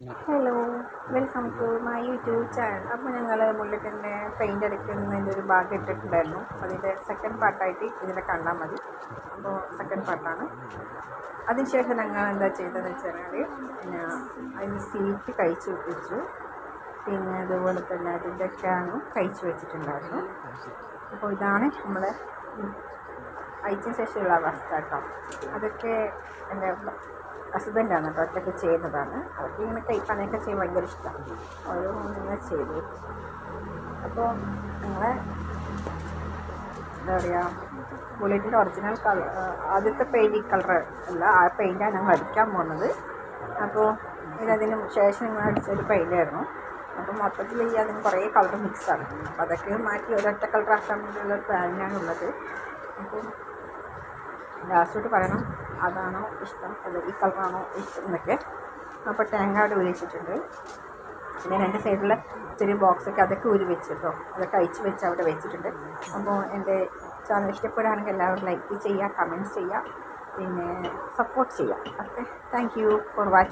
Hello, welcome to my YouTube channel. അപ്പോൾ ഞങ്ങൾ ബുള്ളറ്റിൻ്റെ paint അടിക്കുന്നതിൻ്റെ ഒരു ഭാഗം ഇട്ടിട്ടുണ്ടായിരുന്നു. അതിൻ്റെ സെക്കൻഡ് പാർട്ടായിട്ട് ഇതിനെ കണ്ടാൽ മതി. അപ്പോൾ സെക്കൻഡ് പാർട്ടാണ്. അതിനുശേഷം ഞങ്ങൾ എന്താ ചെയ്തതെന്ന് വെച്ചാൽ പിന്നെ അതിന് സീറ്റ് കഴിച്ച് വെച്ചു. പിന്നെ അതുപോലെ തന്നെ അതിൻ്റെ ക്യാനും കഴിച്ച് വെച്ചിട്ടുണ്ടായിരുന്നു. അപ്പോൾ ഇതാണ് നമ്മളെ അയച്ചതിന് ശേഷമുള്ള അവസ്ഥ കേട്ടോ. അതൊക്കെ എൻ്റെ ഹസ്ബൻഡാണ് കേട്ടോ, ഒറ്റയ്ക്ക് ചെയ്യുന്നതാണ്. അവർക്ക് ഇങ്ങനെ പണിയൊക്കെ ചെയ്യാൻ ഭയങ്കര ഇഷ്ടമാണ്. ഓരോന്നിങ്ങനെ ചെയ്തു. അപ്പോൾ ഞങ്ങളെ എന്താ പറയുക, ബുള്ളറ്റിൻ്റെ ഒറിജിനൽ കളർ, ആദ്യത്തെ പെയിൻറ് ഈ കളർ അല്ല, ആ പെയിൻ്റാണ് ഞങ്ങൾ അടിക്കാൻ പോകുന്നത്. അപ്പോൾ ഇതിനതിന് ശേഷം ഞങ്ങൾ അടിച്ചൊരു പെയിൻ്റായിരുന്നു. അപ്പോൾ മൊത്തത്തിൽ ഈ അതിന് കുറേ കളർ മിക്സാണ്. അപ്പോൾ അതൊക്കെ മാറ്റി ഒരൊറ്റ കളറാക്കാൻ വേണ്ടിയുള്ള ഒരു പ്ലാനിനാണുള്ളത്. അപ്പോൾ ലാസ്റ്റോട്ട് പറയണം അതാണോ ഇഷ്ടം, അത് ഈ കളറാണോ ഇഷ്ടം എന്നൊക്കെ. അപ്പോൾ തേങ്ങ അവിടെ ഉപയോഗിച്ചിട്ടുണ്ട്. പിന്നെ രണ്ട് സൈഡിലെ ചെറിയ ബോക്സൊക്കെ അതൊക്കെ ഊരി വെച്ചിട്ടോ, അതൊക്കെ അയച്ച് വെച്ച് അവിടെ വെച്ചിട്ടുണ്ട്. അപ്പോൾ എൻ്റെ ചാനൽ ഇഷ്ടപ്പെടുകയാണെങ്കിൽ എല്ലാവരും ലൈക്ക് ചെയ്യുക, കമൻറ്റ്സ് ചെയ്യുക, പിന്നെ സപ്പോർട്ട് ചെയ്യുക. Okay, thank you for watching.